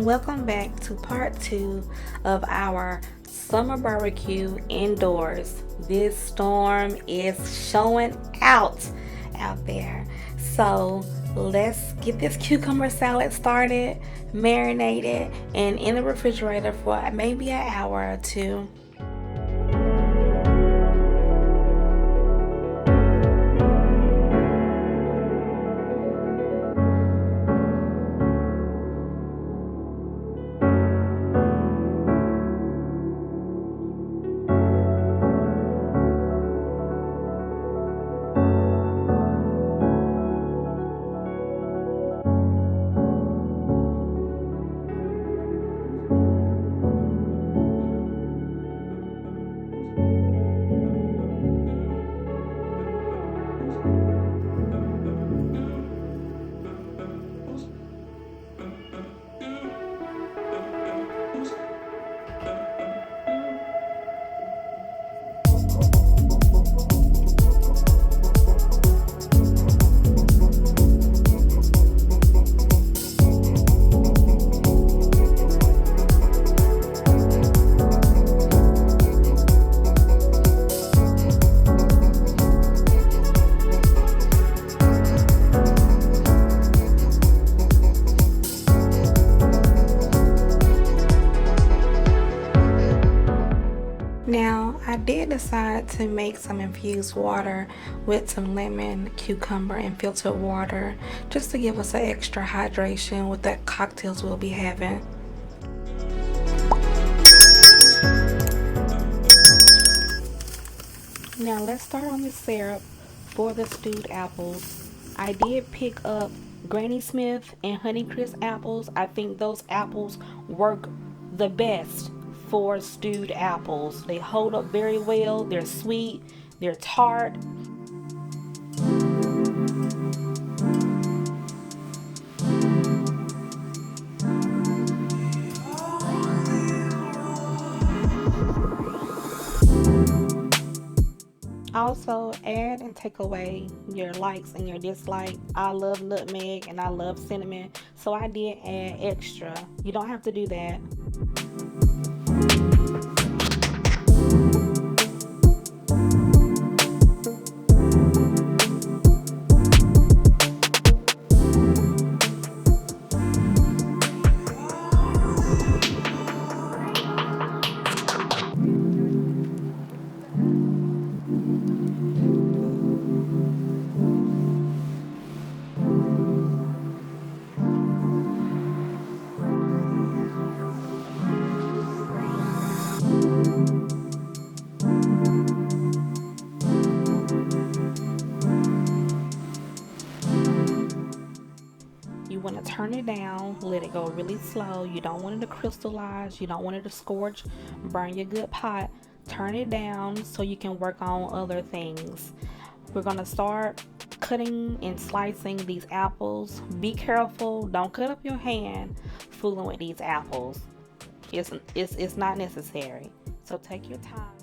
Welcome back to part 2 of our summer barbecue indoors. This storm is showing out there. So let's get this cucumber salad started, marinated, and in the refrigerator for maybe an hour or two. Now, I did decide to make some infused water with some lemon, cucumber, and filtered water just to give us an extra hydration with the cocktails we'll be having. Now, let's start on the syrup for the stewed apples. I did pick up Granny Smith and Honeycrisp apples. I think those apples work the best for stewed apples. They hold up very well. They're sweet, they're tart. Also, add and take away your likes and your dislikes. I love nutmeg and I love cinnamon, so I did add extra. You don't have to do that. You want to turn it down, let it go really slow. You don't want it to crystallize. You don't want it to scorch, burn your good pot. Turn it down so you can work on other things. We're going to start cutting and slicing these apples. Be careful. Don't cut up your hand fooling with these apples. It's not necessary. So take your time.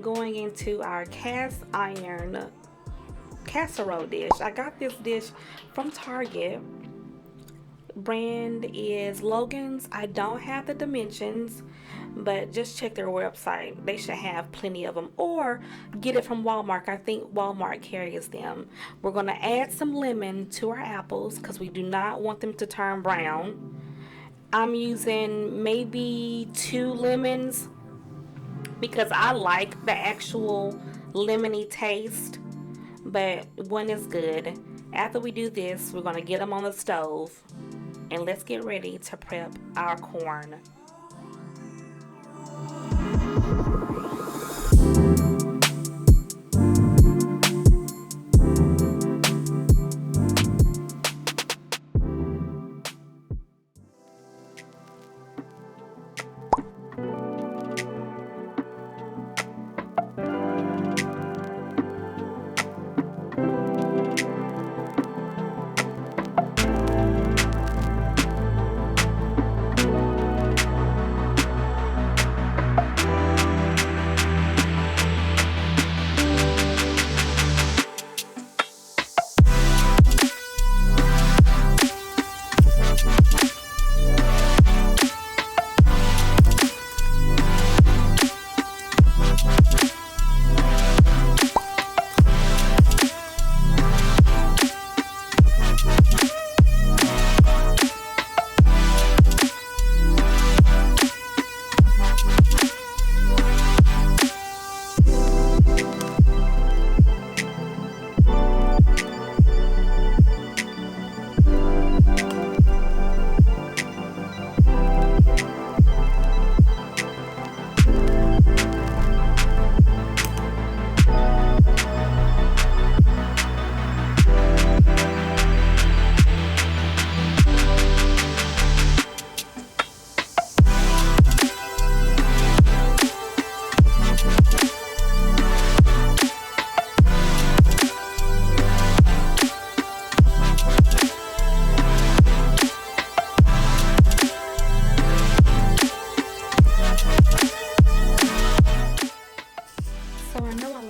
Going into our cast iron casserole dish. I got this dish from Target. Brand is Logan's. I don't have the dimensions, but just check their website. They should have plenty of them, or get it from Walmart. I think Walmart carries them. We're going to add some lemon to our apples because we do not want them to turn brown. I'm using maybe 2 lemons because I like the actual lemony taste, but one is good. After we do this, we're going to get them on the stove, and let's get ready to prep our corn.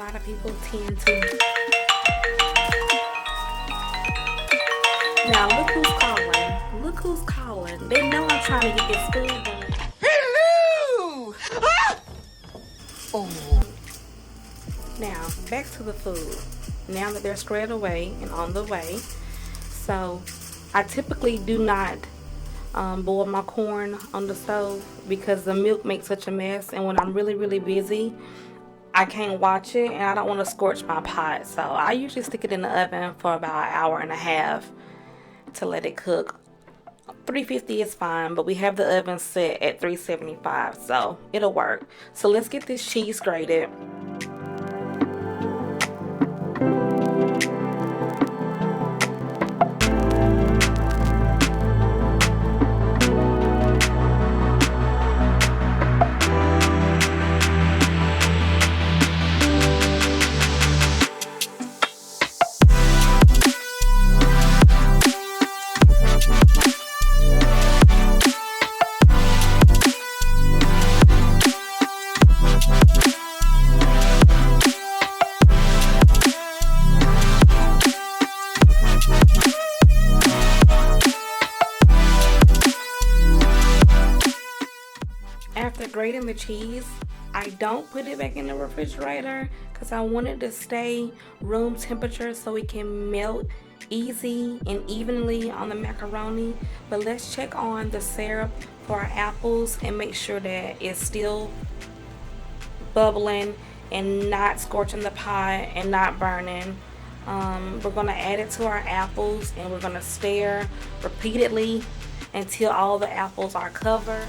lot of people tend to. Now look who's calling. Look who's calling. They know I'm trying to get this food done. Hello! Ah! Oh. Now back to the food. Now that they're squared away and on the way. So I typically do not boil my corn on the stove because the milk makes such a mess, and when I'm really busy, I can't watch it and I don't want to scorch my pot. So I usually stick it in the oven for about an hour and a half to let it cook. 350 is fine, but we have the oven set at 375, so it'll work. So let's get this cheese grated. After grating the cheese, I don't put it back in the refrigerator because I want it to stay room temperature so it can melt easy and evenly on the macaroni. But let's check on the syrup for our apples and make sure that it's still bubbling and not scorching the pot and not burning. We're going to add it to our apples and we're going to stir repeatedly until all the apples are covered.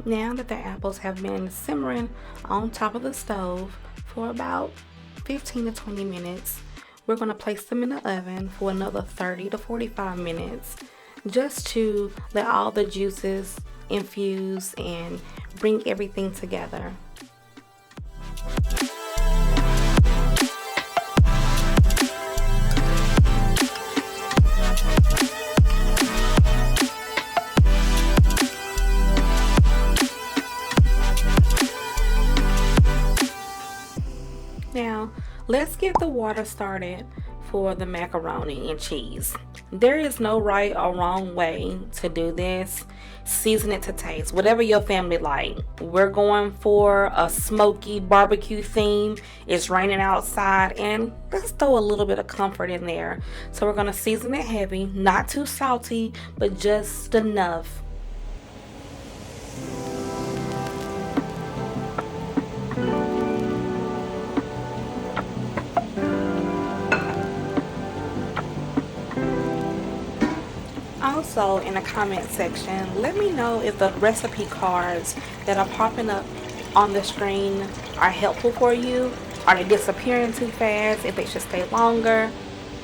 Now that the apples have been simmering on top of the stove for about 15 to 20 minutes, we're going to place them in the oven for another 30 to 45 minutes just to let all the juices infuse and bring everything together. Now, let's get the water started for the macaroni and cheese. There is no right or wrong way to do this. Season it to taste, whatever your family like. We're going for a smoky barbecue theme. It's raining outside, and let's throw a little bit of comfort in there. So we're gonna season it heavy, not too salty, but just enough. Also, in the comment section, let me know if the recipe cards that are popping up on the screen are helpful for you. Are they disappearing too fast? If they should stay longer?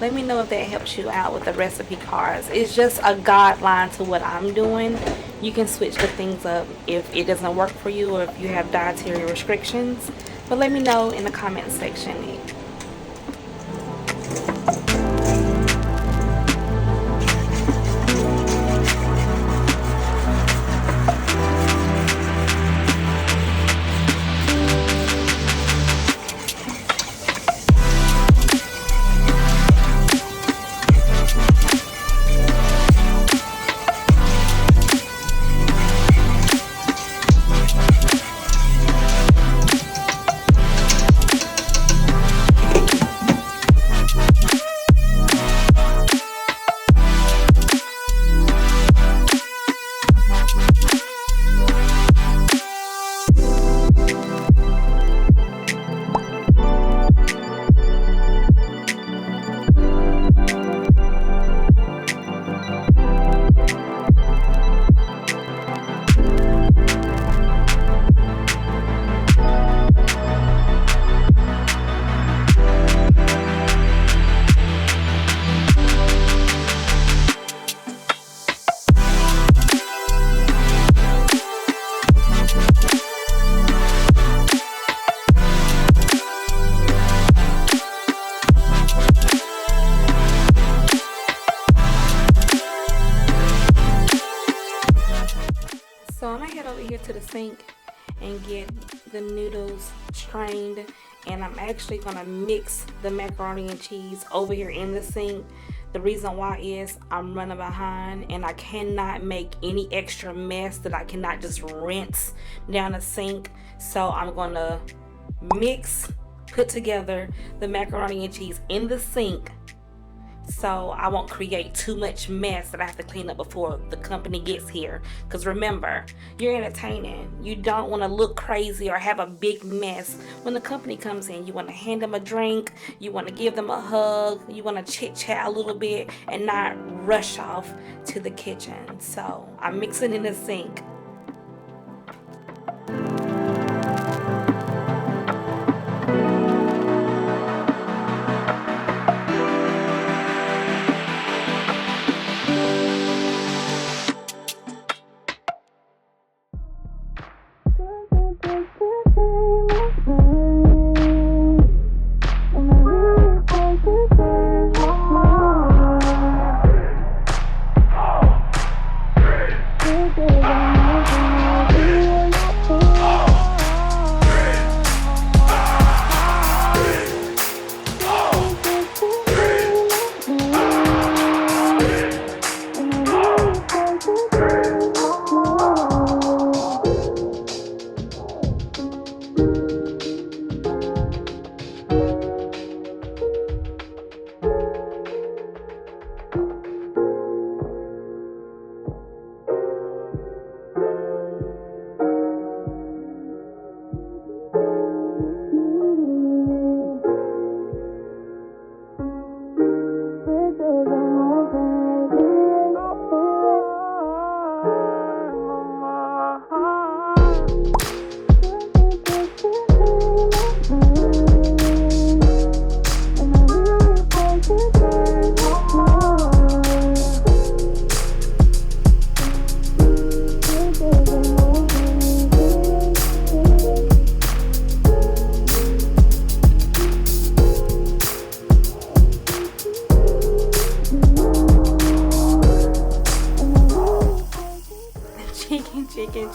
Let me know if that helps you out with the recipe cards. It's just a guideline to what I'm doing. You can switch the things up if it doesn't work for you or if you have dietary restrictions. But let me know in the comment section. So I'm gonna head over here to the sink and get the noodles strained, and I'm actually gonna mix the macaroni and cheese over here in the sink. The reason why is I'm running behind and I cannot make any extra mess that I cannot just rinse down the sink. So I'm gonna put together the macaroni and cheese in the sink, so I won't create too much mess that I have to clean up before the company gets here. Because remember, you're entertaining. You don't want to look crazy or have a big mess. When the company comes in, you want to hand them a drink, you want to give them a hug, you want to chit chat a little bit and not rush off to the kitchen. So I'm mixing in the sink.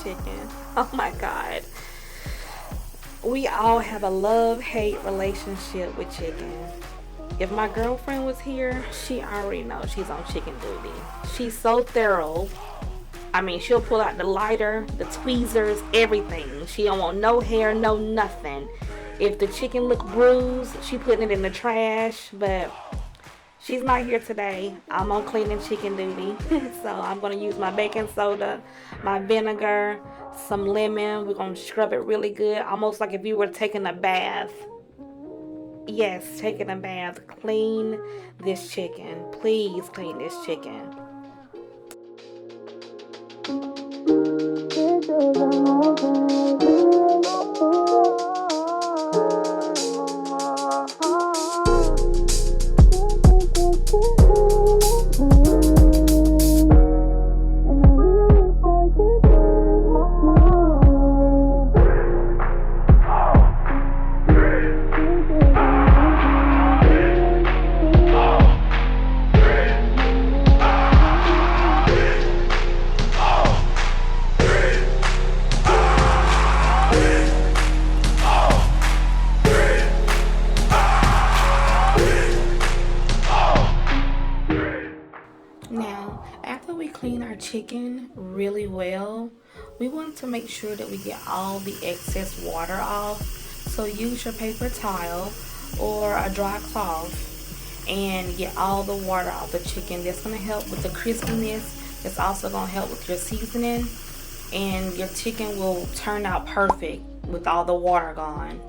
Chicken. Oh my God. We all have a love-hate relationship with chicken. If my girlfriend was here, she already knows she's on chicken duty. She's so thorough. I mean, she'll pull out the lighter, the tweezers, everything. She don't want no hair, no nothing. If the chicken look bruised, she putting it in the trash. But she's not here today. I'm on cleaning chicken duty. So I'm going to use my baking soda, my vinegar, some lemon. We're going to scrub it really good, almost like if you were taking a bath. Yes, taking a bath. Clean this chicken. Please clean this chicken. Now, after we clean our chicken really well, we want to make sure that we get all the excess water off. So use your paper towel or a dry cloth and get all the water off the chicken. That's going to help with the crispiness. It's also going to help with your seasoning, and your chicken will turn out perfect with all the water gone.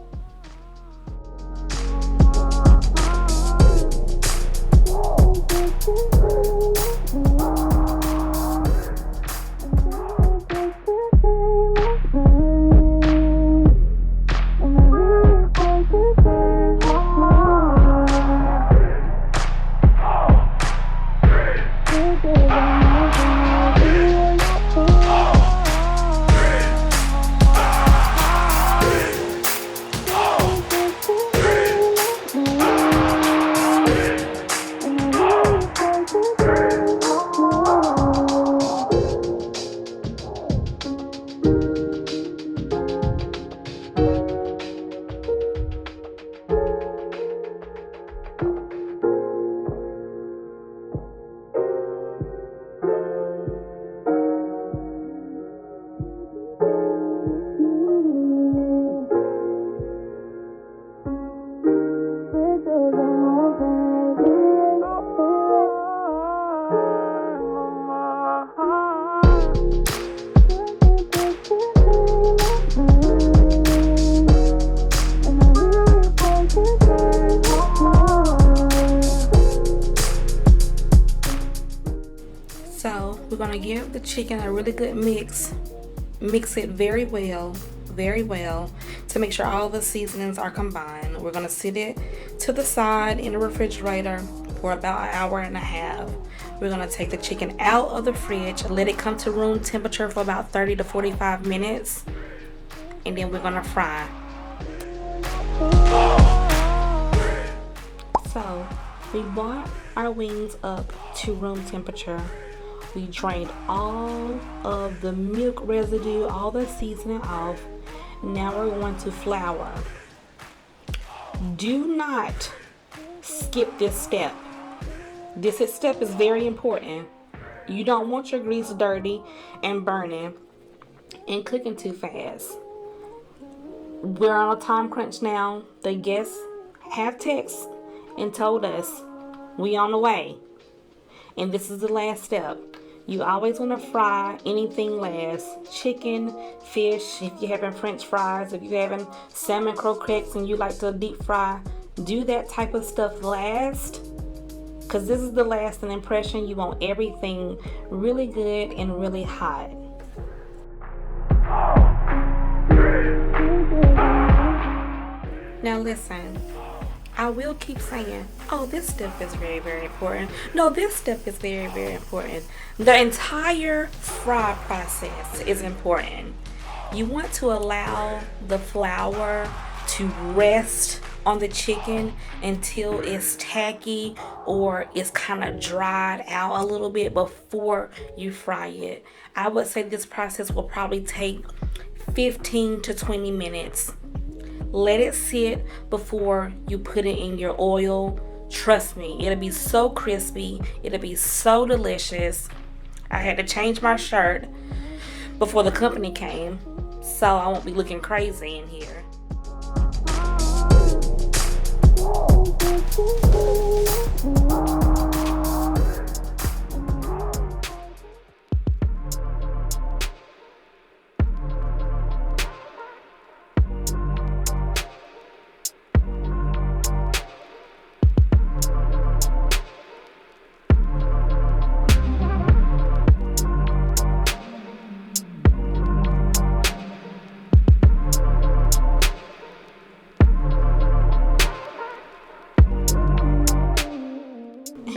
So we're going to give the chicken a really good mix. Mix it very well to make sure all the seasonings are combined. We're going to sit it to the side in the refrigerator for about an hour and a half. We're going to take the chicken out of the fridge, let it come to room temperature for about 30 to 45 minutes, and then we're going to fry. So we brought our wings up to room temperature. We drained all of the milk residue, all the seasoning off. Now we're going to flour. Do not skip this step. This step is very important. You don't want your grease dirty and burning and cooking too fast. We're on a time crunch now. The guests have texted and told us we on the way. And this is the last step. You always want to fry anything last. Chicken, fish, if you're having french fries, if you're having salmon croquettes and you like to deep fry, do that type of stuff last. Because this is the lasting impression. You want everything really good and really hot. Now listen. I will keep saying, oh, this step is very, very important. No, this step is very, very important. The entire fry process is important. You want to allow the flour to rest on the chicken until it's tacky or it's kind of dried out a little bit before you fry it. I would say this process will probably take 15 to 20 minutes. Let it sit before you put it in your oil Trust me, it'll be so crispy. It'll be so delicious. I had to change my shirt before the company came, so I won't be looking crazy in here.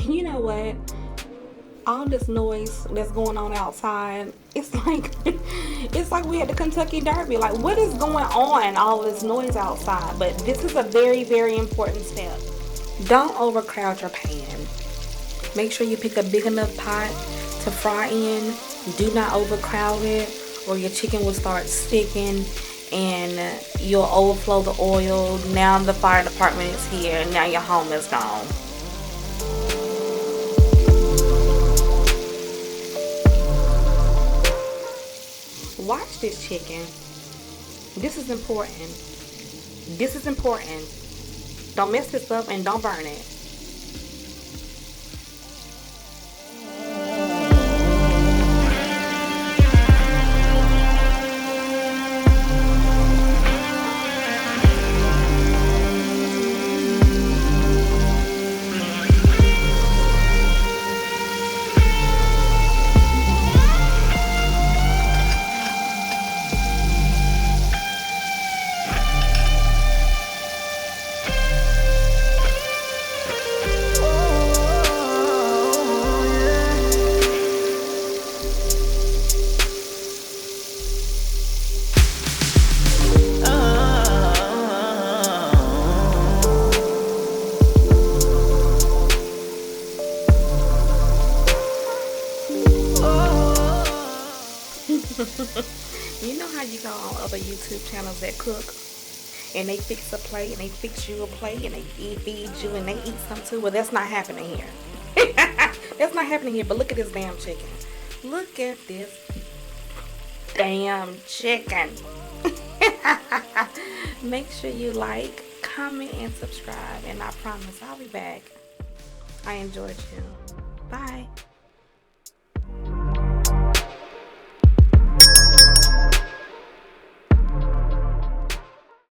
You know what? All this noise that's going on outside, it's like it's like we had the Kentucky Derby. Like, what is going on? All this noise outside. But this is a very, very important step. Don't overcrowd your pan. Make sure you pick a big enough pot to fry in. Do not overcrowd it, or your chicken will start sticking and you'll overflow the oil. Now the fire department is here. Now your home is gone. Watch this chicken. This is important. This is important. Don't mess this up and don't burn it. You know how you go on other YouTube channels that cook and they fix a plate and they fix you a plate and they feed you and they eat some too? Well, that's not happening here. That's not happening here. But look at this damn chicken. Look at this damn chicken. Make sure you like, comment, and subscribe. And I promise I'll be back. I enjoyed you. Bye.